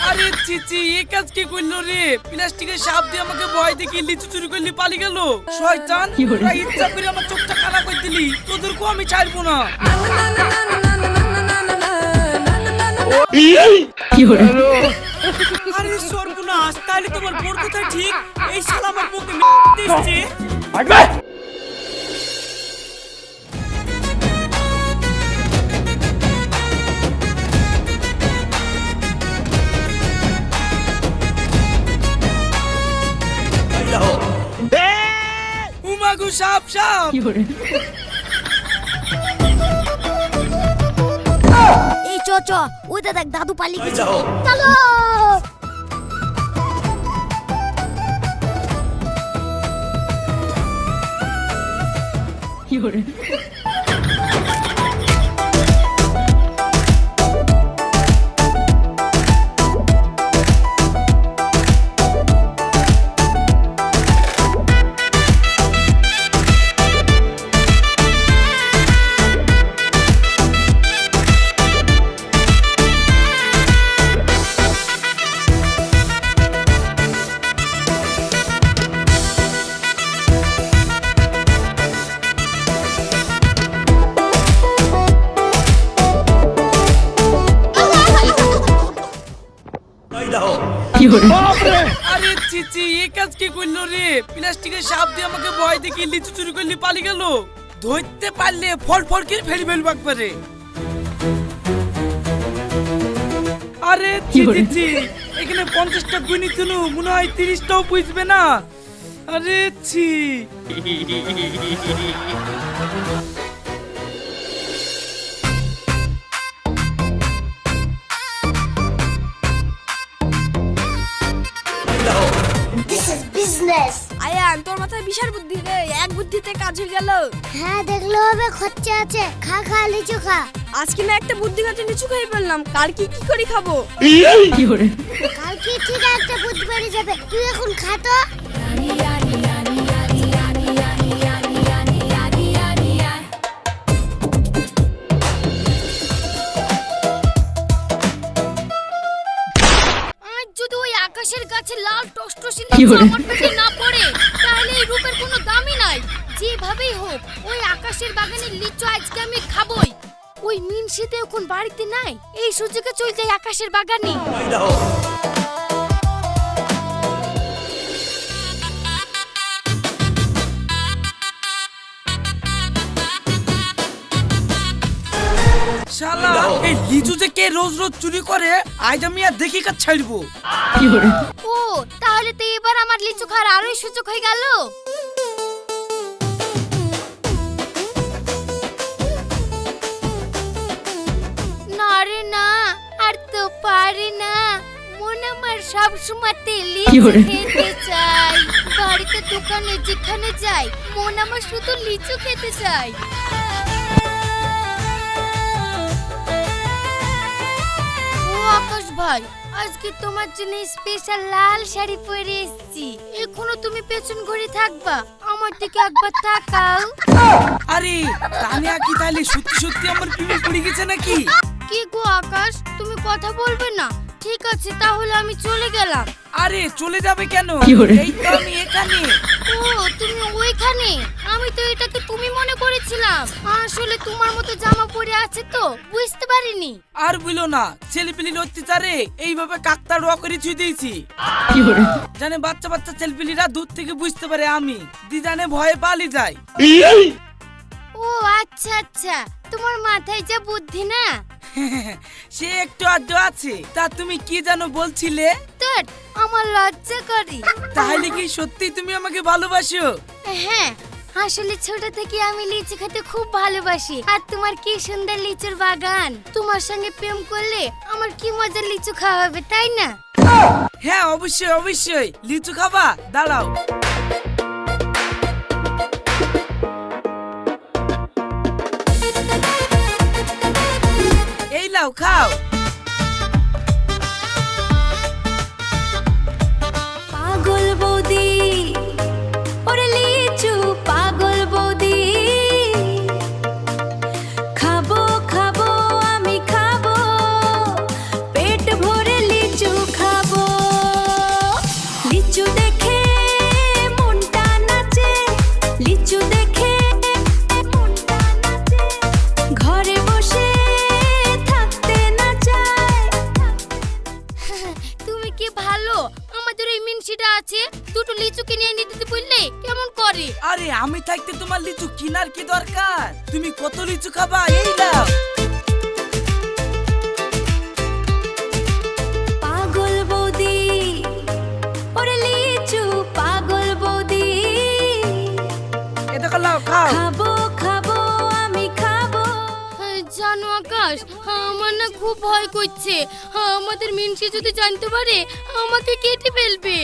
আরে চিচি এ কাজ কে করলো রে? প্লাস্টিকের সাপ দিয়ে আমাকে ভয় দেখিয়ে লিচু চুরি করলি পালিয়ে গেল। শয়তান, তোরা ইচ্ছা করে আমার চোখটা কানা করে দিলি, তোদেরকে আমি ছাড়বো না। আরে সর্বনাশ, তাহলে তোমার বোর কথা ঠিক, এই শালা আমার বউকে দিচ্ছে। উমাগু সাপ সাপ। এই চ চ, ওইটা দেখ দাদু পালিয়ে গেছে। চলো। আরে চিচি এ কাজ কে করলো রে? প্লাস্টিকের সাপ দিয়ে আমাকে ভয় দেখিয়ে লিচু চুরি করলি পালিয়ে গেল। ধরতে পারলে ফল ফল করে ফেলি ফেলবো একবারে। আরে চিচি, এখানে 50টা গুনি ছিল, মনে হয় 30টাও বুঝবে না। আরে ছি। আয়ান, তোর মাথায় বিশাল বুদ্ধি রে, এক বুদ্ধিতে কাজ হয়ে গেল। হ্যাঁ, দেখলে হবে, খরচা আছে। খা খা, লিচু খা। আজকে না একটা বুদ্ধি কাজে লিচু খাই ফেললাম, কাল কি কি করে খাবো? কালকে ঠিক একটা বুদ্ধি বেরিয়ে যাবে, তুই এখন খা তো। আজ যদি ওই আকাশের গাছে লাল টসটসে লিচু আমার পেটে না পড়ে, তাহলে এই রূপের কোনো দামই নাই। যেভাবেই হোক ওই আকাশের বাগানের লিচু আজকে আমি খাবই। ওই মিনসিতে এখন বাড়িতে নাই, এই সুযোগে চল যাই আকাশের বাগানে। শালা এই লিচু যে কে রোজ রোজ চুরি করে, আজ আমি আর দেখি কাজ ছাড়বো। ও তাহলে তো এবার আমার লিচু খাওয়ার আরোই সুযোগ হয়ে গেল। না রে না, আর তো পারি না, মন আমার সব সময়তে লিচু খেতে চাই। বাড়িতে দোকানে যেখানে যাই, মন আমার শুধু লিচু খেতে চাই। ও আকাশ ভাই, আজকে তোমার জন্য স্পেশাল লাল শাড়ি পরে এসেছি। এখনো তুমি পেছন ঘুরে থাকবা, আমার দিকে একবার তাকাও। আরে তানিয়া কি তাহলে সত্যি সত্যি আমার প্রেমে পড়ে গেছে নাকি? কি গো আকাশ, তুমি কথা বলবে না? ঠিক আছে, তাহলে আমি চলে গেলাম। আরে চলে যাবে কেন? এই তো আমি এখানে। ও তুমি ওইখানে? আমি তো এটাকে তুমি মনে করেছিলাম। আসলে তোমার মতো জামা পরে আছে তো বুঝতে পারিনি। আর বলো না, ছেলেপিলির অত্যাচারে এইভাবে কাকতা রোয়া করে ছুঁয়ে দিয়েছি। জানে বাচ্চা বাচ্চা ছেলেপিলিরা দূর থেকে বুঝতে পারে আমি দিদানে ভয়ে পালিয়ে যাই। ও আচ্ছা আচ্ছা, তোমার মাথায় যা বুদ্ধি না। সে একটু আড্ডা আছে। তা তুমি কি জানো বলছিলে? তোর আমার লজ্জা করে। তাহলে কি সত্যি তুমি আমাকে ভালোবাসো? হ্যাঁ, আসলে ছোট থেকে আমি লিচু খেতে খুব ভালোবাসি। আর তোমার কি সুন্দর লিচুর বাগান, তোমার সঙ্গে প্রেম করলে আমার কি মজার লিচু খাওয়া হবে, তাই না? হ্যাঁ অবশ্যই অবশ্যই। লিচু খাবা? দাঁড়াও। এই লাও খাও। পাগল বৌদি, ওরে লিচু পাগল বৌদি, খাবো খাবো আমি খাবো, পেট ভরে লিচু দেখে মনটা নাচে, ঘরে বসে থাকতে না চায়। তুমি কি ভালো, আমাদের ওই মিনসিটা আছে, দুটো লিচু কিনে এনে দিতে বললে কেমন করে? আরে আমি থাকতে তোমার লিচু কিনার কি দরকার? তুমি কত লিচু খাবা এই নাও। পাগল বৌদি, ওরে লিচু পাগল বৌদি, এটা খাও খাও। খাবো খাবো আমি খাবো। জানো আকাশ, আমার না খুব ভয় করছে, আমাদের মিনসি যদি জানতে পারে আমাকে কেটে ফেলবে।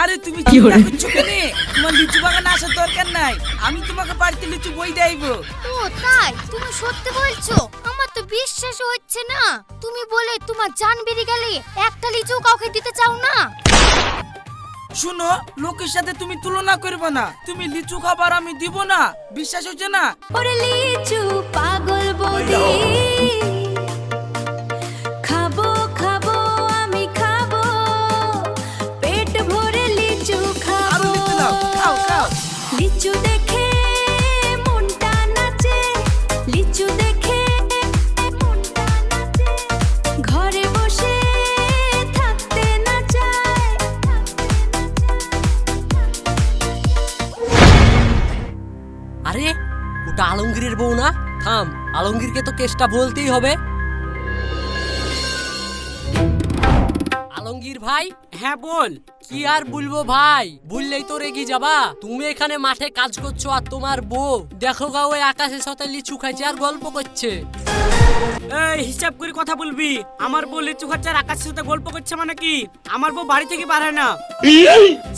আরে তুমি চিন্তা করছো কেন? তোমার লিচু বাগানে আসার দরকার নাই, আমি তোমাকে বাড়িতে লিচু বই দেবো। ও তাই? তুমি সত্যি বলছো? আমার তো বিশ্বাস হচ্ছে না। তুমি বলে তোমার জান বেরিয়ে গেলে একটা লিচু কাউকে দিতে চাও না? শুনো, লোকের সাথে তুমি তুলনা করবে না। তুমি লিচু খাবার আমি দিব না, বিশ্বাস হচ্ছে না? ওরে লিচু পাগল বৌদি, খাবো খাবো আমি খাবো, পেট ভরে লিচু আরো খাবো। লিচু দাও, খাও খাও। লিচু দেখে মনটা নাচে, লিচু দেখে মনটা নাচে, ঘরে বসে থাকতে না চায়। আরে ওটা আলমগীরের বউ না? থাম, আলমগীরকে তো কেসটা বলতেই হবে। আলমগীর ভাই। হ্যাঁ বল। কি আর বলবো ভাই, বললেই তো রেগে যাবা। তুমি এখানে মাঠে কাজ করছো আর তোমার বউ দেখো গা ওই আকাশের সাথে লিচু খাইছে আর গল্প করছে। এই হিসাব করে কথা বলবি। আমার বউ লিচু খাচ্ছে আর আকাশের সাথে গল্প করছে মানে কি? আমার বউ বাড়ি থেকে বার হয় না।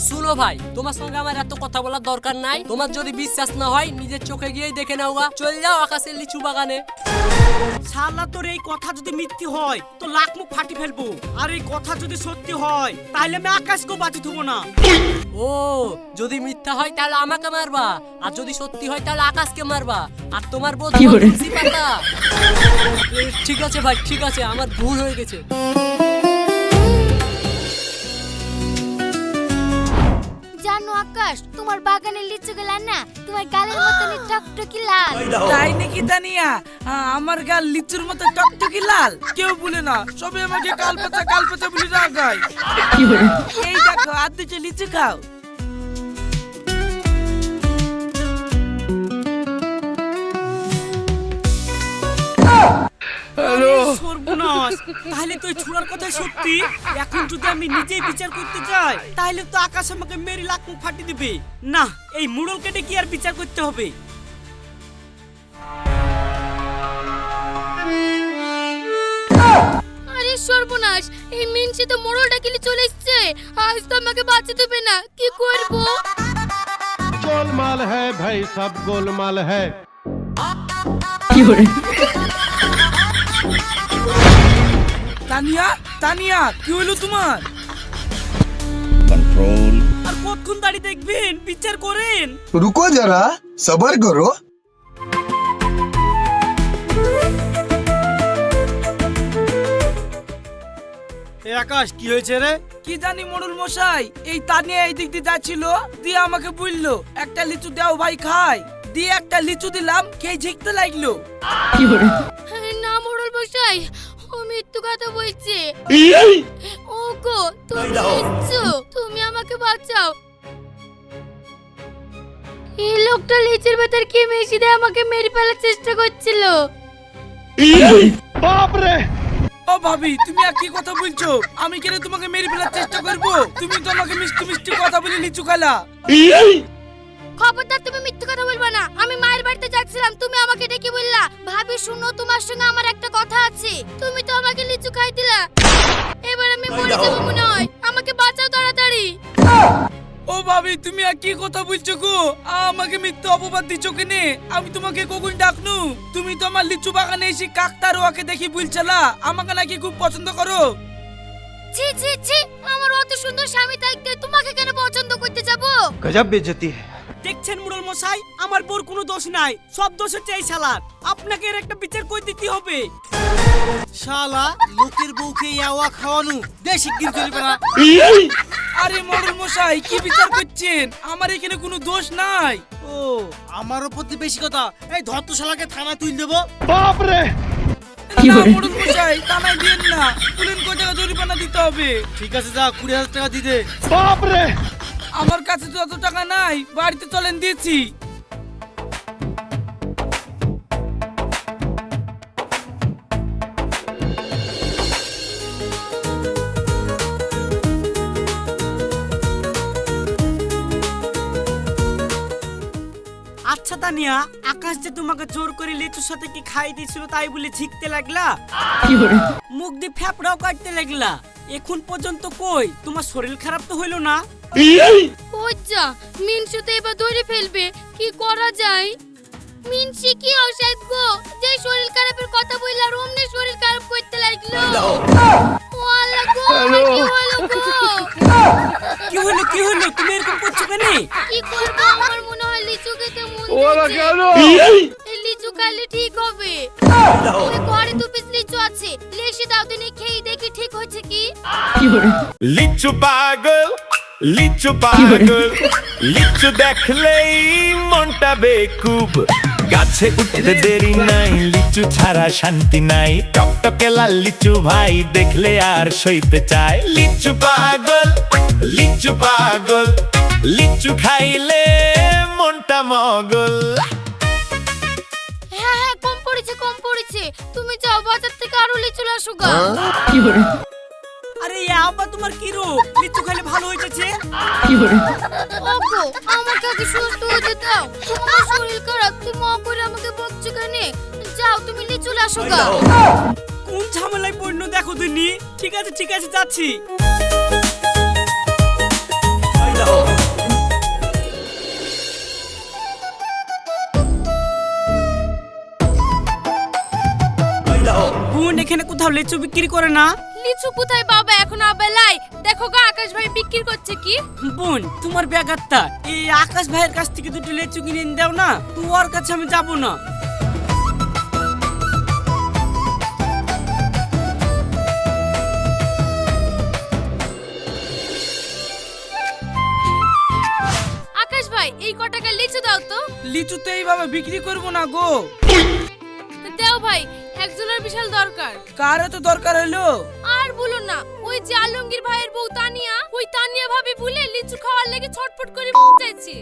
শুনো ভাই, তোমার সঙ্গে আমার এত কথা বলার দরকার নাই। তোমার যদি বিশ্বাস না হয় নিজের চোখে গিয়েই দেখে নাও গা। চল যাও আকাশের লিচু বাগানে। শালা তোর এই কথা যদি মিথ্যে হয় তো লাখ মুখ ফাটি ফেলবো, আর এই কথা যদি সত্যি হয় তাহলে আমি আকাশকেও বাঁচি থবো না। ও, যদি মিথ্যা হয় তাহলে আমাকে মারবা, আর যদি সত্যি হয় তাহলে আকাশকে মারবা। আর তোমার বউ তুলসী পাতা। ঠিক আছে ভাই, ঠিক আছে, আমার ভুল হয়ে গেছে। জানো আকাশ, তোমার বাগানের লিচু গুলা না তোমার গালের মতনই টকটকি লাল। তাই নাকি তানিয়া? আমার গাল লিচুর মতো টকটকি লাল? কেউ বলে না, সবাই আমাকে কাল পাতা বলে রাগায়। এই দেখো, আর দুটো লিচু খাও। আরে সর্বনাশ, তাহলে তো এই ছুড়ার কথা সত্যি। এখন যদি আমি নিজেই বিচার করতে যাই তাহলে তো আকাশ আমাকে মেরে লাখ মুখ ফাটি দিবে। না, এই মুড়ল কেটে কি আর বিচার করতে হবে? আরে সর্বনাশ, এই মিনসি তো মোড়লটা কিলে চলে এসছে। আজ তো আমাকে বাঁচতে দেবে না, কি করব? गोलमाल है भाई, सब गोलमाल है। তানিয়া, তানিয়া, কি হলো তোমার? कंट्रोल। আর কতক্ষণ দাঁড়িয়ে দেখবেন? বিচার করেন। रुको जरा, सबर करो। এই আকাশ, কি হয়েছে রে? কি জানি মোড়ল মশাই, এই তানিয়া এই দিক দিয়ে যাচ্ছিল, দিয়ে আমাকে বললো একটা লিচু দাও ভাই খাই। দিয়ে একটা লিচু দিলাম, খেয়ে ঝিকতে লাগলো। না মোড়ল মশাই, ও মৃত্যু কথা বলছে। ও গো, তুমি এসছো, তুমি আমাকে বাঁচাও। এই লোকটা লিচুর ভেতর কি মিশিয়ে দিয়ে আমাকে মেরে ফেলার চেষ্টা করছিল। बाप रे। ও ভাবি, তুমি আর কি কথা বলছো? আমি কেন তোমাকে মেরে ফেলার চেষ্টা করবো? তুমি তো আমাকে মিষ্টি মিষ্টি কথা বলে লিচু খালা। খবরদার, তুমি মিথ্যে কথা বলবা না। আমি মায়ের বাড়িতে যাচ্ছিলাম, তুমি আমাকে ডেকে বললা ভাবি শুনো, তোমার সঙ্গে আমার একটা কথা আছে। তুমি তো আমাকে লিচু খাই দিলা, এবার আমি মরে যাবো মনে হয়। আমাকে বাঁচাও তাড়াতাড়ি। ও ভাবি, তুমি আর কি কথা বলছো গো? আমাকে মিথ্যে অপবাদ দিচ্ছ কেনে? আমি তোমাকে কখন ডাকনু? তুমি তো আমার লিচু বাগানে এসে কাকতার ওকে দেখি বলছিলা আমাকে নাকি খুব পছন্দ করো। ছি ছি ছি, আমার অত সুন্দর স্বামী থাকতে তোমাকে কেন পছন্দ করতে যাব? गजब बेइज्जती है। দেখছেন মুড়ল মশাই, আমার বোর কোনো দোষ নাই, সব দোষ হচ্ছে এই শালার। আপনাকে এর একটা বিচার করে দিতে হবে। শালা লোকের বউকে ইয়াওয়া খাওয়ানো দেশে গির চলবে না। আরে মোড়ল মশাই কি বিচার করছেন? আমার এখানে কোনো দোষ নাই। ও আমারও প্রতিবেশী কথা, এই ধর তো শালাকে থানা তুই দেবো। बाप रे না মোড়ল মশাই থানায় দিন না, বলেন কত টাকা জরিমানা দিতে হবে। ঠিক আছে যা 20,000 টাকা দিয়ে দে। बाप रे আমার কাছে তো অত টাকা নাই, বাড়িতে চলেন দিয়েছি। আচ্ছা তানিয়া, আকাশ যে তোমাকে জোর করে লিচুর সাথে কি খাই দিয়েছিল তাই বলে ঝিকতে লাগলা, মুখ দিয়ে ফ্যাপড়াও কাটতে লাগলা, এখন পর্যন্ত কই তোমার শরীর খারাপ তো হইলো না? ওই যা, মিনসু তো এবার ধরে ফেলবে, কি করা যায়? মিনসি কি অসাদ গো, যে শরীর খারাপের কথা বললা আর অমনি শরীর খারাপ করতে লাগলো। ও আল্লাহ গো, আমার কি হলো গো? কি হলো তুমি এরকম করছো কেন? কি করব, আমার মনে হয় লিচু খেতে মন ओला চাইছে। क्या लो এই লিচু খাইলে ঠিক হবে। ওই ঘরে 2 পিস লিচু আছে, লেসে দাও দিনে খেয়ে দেখি ঠিক হচ্ছে কি। লিচু পাগল লিচু পাগল লিচু দেখলেই মনটা বেকুব গাছে উঠতে দেরি নাই লিচু ছাড়া শান্তি নাই টকটকে লাল লিচু ভাই দেখলে আর সইতে চায় লিচু পাগল লিচু খাইলে মনটা মগল। হ্যাঁ হ্যাঁ, কম পড়েছে, তুমি যাও বাজার থেকে আরো লিচু লাসো গা। আরে আব্বা তোমার কি রোগ? লিচু খাইলে ভালো হইতেছে। ওগো, আমাকে আগে সুস্থ হতে দাও, তোমার শরীর খারাপ, তুমি মা করে আমাকে বকছো কেন? যাও তুমি লিচু লাসো গা। কোন ঝামেলায় পড়ল দেখো দিনি। ঠিক আছে যাচ্ছি। বোন এখানে কোথাও লিচু বিক্রি করে না? লিচু কোথায় বাবা, এখন আবেলায় দেখো গা আকাশ ভাই বিক্রি করছে কি। বোন তোমার ব্যাগারটা এই আকাশ ভাইয়ের কাছ থেকে দুটো লিচু কিনে এনে দাও না, ওর কাছে আমি যাব না। আকাশ ভাই এই কটাকা লিচু দাও তো। লিচু তো এইভাবে বিক্রি করবো না গো। দাও ভাই, একজনের বিশাল দরকার। কার এত দরকার হলো? আর বলো না, ওই যে আলমগীর ভাইয়ের বউ তানিয়া, ওই তানিয়া ভাবি বলে লিচু খাওয়ার লেগে ছটফট করে চাইছে।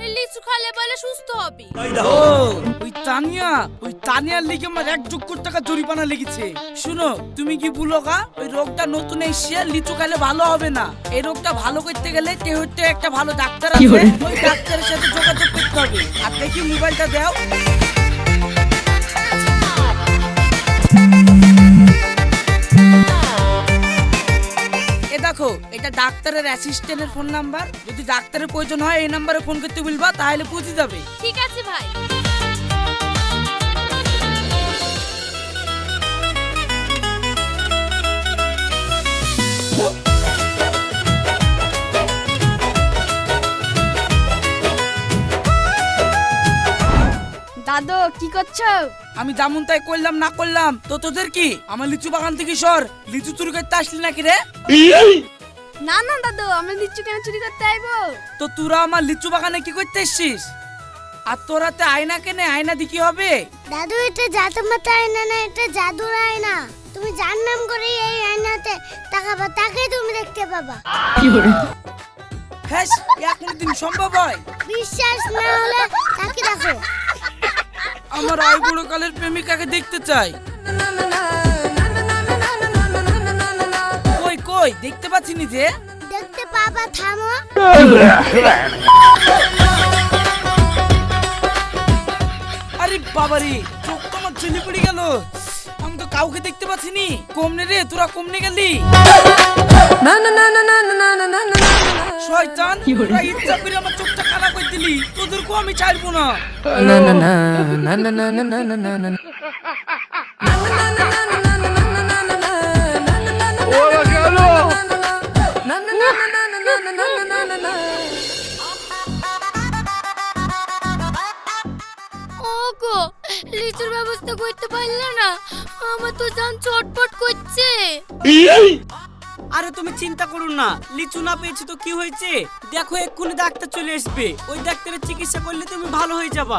এই লিচু খালে বলে সুস্থ হবে। ও ওই তানিয়ার লিগে আমার 1 কোটি টাকা জরিমানা লেগেছে। শুনো, তুমি কি বলো গা, ওই রোগটা নতুন এসে লিচু খাইলে ভালো হবে না। এই রোগটা ভালো করতে গেলে তেহতে একটা ভালো ডাক্তার আছে, ওই ডাক্তারের সাথে যোগাযোগ করতে হবে। আর দেখি মোবাইলটা দাও। এ দেখো, এটা ডাক্তারের অ্যাসিস্ট্যান্টের ফোন নাম্বার। যদি ডাক্তারের প্রয়োজন হয় এই নাম্বারে ফোন করতে বলবা, তাহলে পৌঁছে যাবে। ঠিক আছে ভাই। দাদু কি করছো? আমি যেমন তাই করলাম না করলাম তো তোদের কি? আমার লিচু বাগান থেকে সর, লিচু চুরি করতে আসলি নাকি রে? না না দাদু, আমরা লিচু কেন চুরি করতে আইবো? তো তোরা আমার লিচু বাগানে কি করতে এসছিস? আর তোরাতে আয়না কেনে, আয়না দি কি হবে? দাদু এটা জাদু মাথা আয়না না, এটা জাদুর আয়না। তুমি যার নাম করে এই আয়নাতে তাকাবা, তাকে তুমি দেখতে পাবা। হ্যাঁ, কোনদিন সম্ভব হয়? বিশ্বাস না হলে তাকে দেখো। আমার আই বুড়ো কালের প্রেমিকাকে দেখতে চাই। কই দেখতে পাচ্ছি নি যে। দেখতে পাবা, থামো। আরে বাবারে, চোখ তো আমার ছেলে পড়ে গেল। আমি তো কাউকে দেখতে পাচ্ছি নি। কমনে রে, তোরা কমনে গেলি? শয়তান, তোরা ইচ্ছা করে আমার চোখটা কানা করে দিলি। তোদেরকেও আমি ছাড়বো না। ओला क्या लो ওগো, লিচুর ব্যবস্থা করতে পারলে না? আমার তো জান চটপট করছে। আরে তুমি চিন্তা করো না, লিচু না পেয়েছি তো কি হয়েছে, দেখো এক্ষুনি ডাক্তার চলে আসবে, ওই ডাক্তারের চিকিৎসা করলে তুমি ভালো হয়ে যাবা।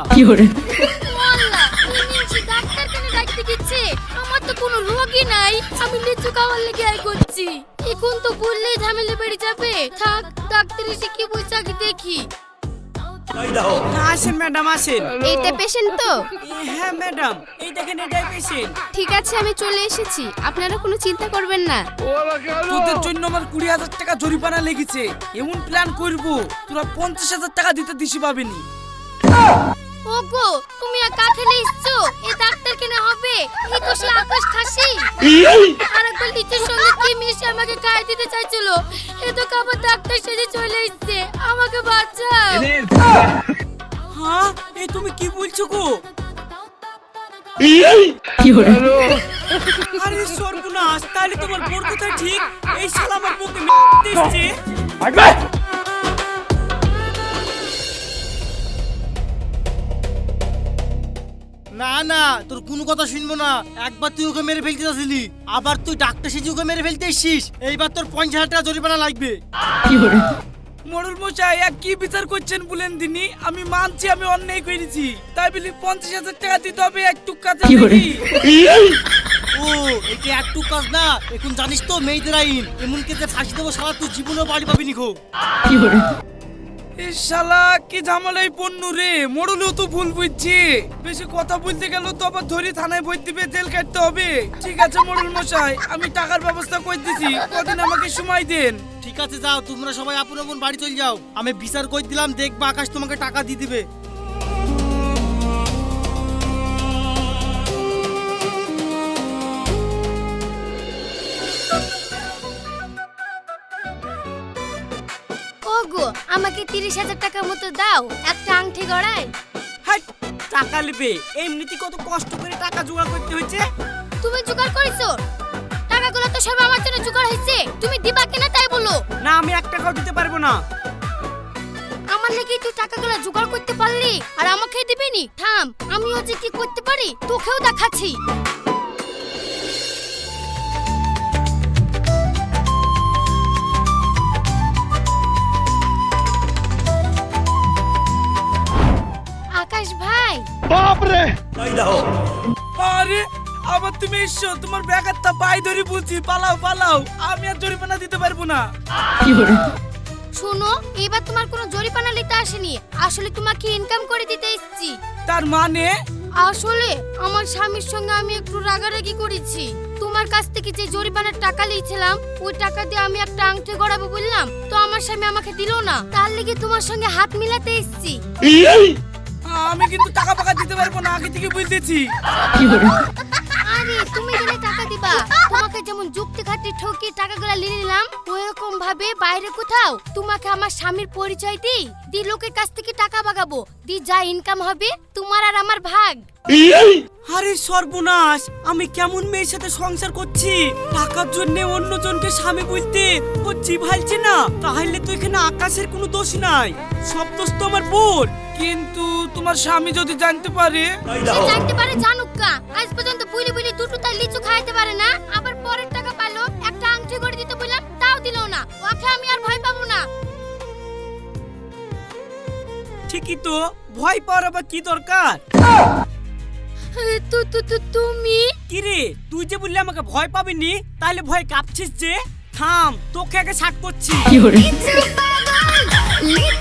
আল্লাহ, ওই মিনসি ডাক্তার কেন ডাকতে গেছে? আমার তো কোনো রোগই নাই, আমি লিচু খাওয়ার লেগে আই করছি। এখন তো বললেই ঝামেলা বেড়ে যাবে। থাক, ডাক্তার এসে কি বলছে আগে দেখি। আসেন ম্যাডাম আসেন। এইটা পেশেন্ট তো? হ্যাঁ ম্যাডাম, এই দেখেন এটাই পেশেন্ট। ঠিক আছে, আমি চলে এসেছি, আপনারা কোনো চিন্তা করবেন না। তোদের জন্য আমার 20,000 টাকা জরিমানা লেগেছে। এমন প্ল্যান করব তোরা 50,000 টাকা দিতে দিশি পাবেনি। ওগো, তুমি একা খেলে এসছো, এই ডাক্তার কেন হবে? এই তো সে আকাশ খাসি। আরেকবার লিচুর সঙ্গে কি মিশে আমাকে খাইয়ে দিতে চাইছিল, এ তো কাবার ডাক্তার সেজে চলে এসছে, আমাকে বাঁচাও। হ্যাঁ, এই তুমি কি বলছো গো? আরে সর্বনাশ, তাহলে তোমার বোর কথা ঠিক, এই শালা আমার বউকে দিচ্ছে। না না, তোর কোনো কথা শুনবো না। একবার তুই ওকে মেরে ফেলতে যাচ্ছিলি, আবার তুই ডাক্তার সেজে ওকে মেরে ফেলতে এসছিস। এইবার তোর 50,000 টাকা জরিমানা লাগবে। মোড়ল মশাই এক কি বিচার করছেন বলেন দিনি? আমি মানছি আমি অন্যায় করেছি, তাই বলি 50,000 টাকা দিতে হবে একটু কাজে লাগি। ও, এটা একটু কাজ না, এখন জানিস তো মেয়েদের আইন, এমন কেসে ফাঁসি দেবো সারা তুই জীবনেও বাড়ি পাবি নিখো। এই শালা কি ঝামেলায় পড়নু রে, মোড়লেও তো ভুল বুঝছি। বেশি কথা বলতে গেল তো আবার ধরে থানায় ভর্তি দিবে, জেল কাটতে হবে। ঠিক আছে মোড়ল মশাই, আমি টাকার ব্যবস্থা করে দিছি, কদিন আমাকে সময় দেন। ঠিক আছে যাও, তোমরা সবাই আপন আপন বাড়ি চলে যাও। আমি বিচার করে দিলাম, দেখবা আকাশ তোমাকে টাকা দিয়ে দিবে। ওগো, আমাকে 30,000 টাকা মতো দাও, একটা আংটি গড়াই। হাট, টাকা নেবে? এমনিতে কত কষ্ট করে টাকা জোগাড় করতে হয়েছে। তুমি জোগাড় করেছো? টাকাগুলো তো সব আমার জন্য জোগাড় হয়েছে, তুমি দিবা কিনা তাই বলো। না, আমি 1 টাকাও দিতে পারবো না। আমার লেগে তুই টাকাগুলো জোগাড় করতে পারলি আর আমাকে দিবি নি? থাম, আমিও যে কি করতে পারি তোকেও দেখাচ্ছি। আকাশ ভাই, আরে আবার তুমি এসছো, তোমার ব্যাগারটা পায়ে ধরে বলছি পালাও পালাও, আমি আর জরিমানা দিতে পারবো না। শোনো, এবার তোমার কোনো জরিমানা নিতে আসেনি, আসলে তোমাকে ইনকাম করে দিতে এসেছি। তার মানে? আসলে আমার স্বামীর সঙ্গে আমি একটু রাগারাগি করেছি। তোমার কাছ থেকে যে জরিমানার টাকা নিয়েছিলাম, ওই টাকা দিয়ে আমি একটা আংটি গড়াবো বললাম, তো আমার স্বামী আমাকে দিল না, তার লেগে তোমার সঙ্গে হাত মিলাতে এসেছি। আমি কিন্তু টাকা পাকা দিতে পারবো না, আগে থেকে বলতেছি। আরে তুমি দিলে টাকা দিবা, তোমাকে যেমন যুক্তি খাটি ঠকি টাকাগুলো নিয়ে নিলাম, ওইরকম ভাবে বাইরে কোথাও তোমাকে আমার স্বামীর পরিচয় দি লোকের কাছ থেকে টাকা বাগাবো, দি যা ইনকাম হবে তোমার আর আমার ভাগ। আরে সর্বনাশ, আমি কেমন মেয়ের সাথে সংসার করছি, টাকার জন্য অন্যজনকে স্বামী বলতে ও জিভাইছে না। তাহলে তো এখানে আকাশের কোনো দোষ নাই, সব দোষ তো আমার বোন। কিন্তু তোমার স্বামী যদি জানতে পারে? সে জানতে পারে জানুক কা, আজ পর্যন্ত বুলি বুলি দুটো তাই লিচু খাইতে পারে না, আবার পরের টাকা পালো, একটা আংটি করে দিতে বললাম তাও দিলো না, ওকে আমি আর ভয় পাবো না। ঠিকই তো, ভয় পাওয়ার আবার কি দরকার? তুমি কি রে, তুই যে বললি আমাকে ভয় পাবিনি, তাহলে ভয় কাঁপছিস যে? থাম, তোকে আগে শাক করছি। লিচু পাগল, লিচু